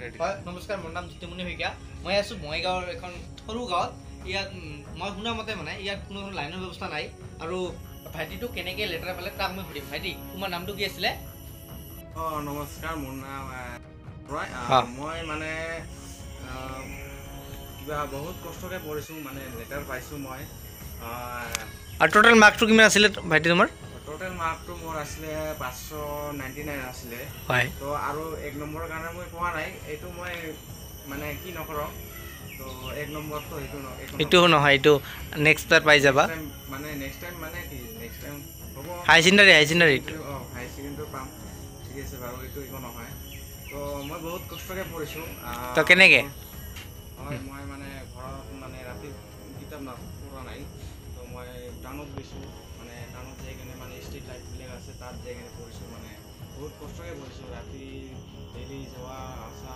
হয় নমস্কাৰ, মোৰ নাম জ্যোতিমণি শইকীয়া। মই আছোঁ বঙাইগাঁৱৰ এখন সৰু গাঁৱত। ইয়াত মই শুনা মতে মানে ইয়াত কোনো লাইনৰ ব্যৱস্থা নাই। আৰু ভাইটিটো কেনেকৈ লেতেৰা পালে তাক মই সুধিম। ভাইটি, তোমাৰ নামটো কি আছিলে? নমস্কাৰ, মোৰ নাম ৰয়। মই মানে কিবা বহুত কষ্টকে পঢ়িছোঁ, মানে লেটাৰ পাইছোঁ মই। আৰু টোটেল মাৰ্কটো কিমান আছিলে ভাইটি তোমাৰ? টোটেল মাৰ্কটো মোৰ আছিলে 599 আছিলে। হয়। তো আৰু 1 নম্বৰৰ কাৰণে মই পোৱা নাই। এইটো মই মানে কি নকৰোঁ, তো 1 নম্বৰটো এইটো নহয়, এইটো নেক্সট টাইম পাই যাবা। মানে নেক্সট টাইম মানে কি নেক্সট টাইম হ'ব। হাই চেকেণ্ডাৰী হাই ছেকেণ্ডেৰী পাম, ঠিক আছে বাৰু, এইটো একো নহয়। তো মই বহুত কষ্টকৈ পঢ়িছোঁ। তো কেনেকৈ? হয়, মই মানে ঘৰত মানে ৰাতি কিতাপ পঢ়া নাই। তো মই টাউনত গৈছোঁ, মানে টাউনত যাই কিনে মানে ষ্ট্ৰীট লাইটবিলাক আছে, তাত যাই কিনে পঢ়িছোঁ। মানে বহুত কষ্টকৈ পঢ়িছোঁ, ৰাতি ডেইলি যোৱা আসা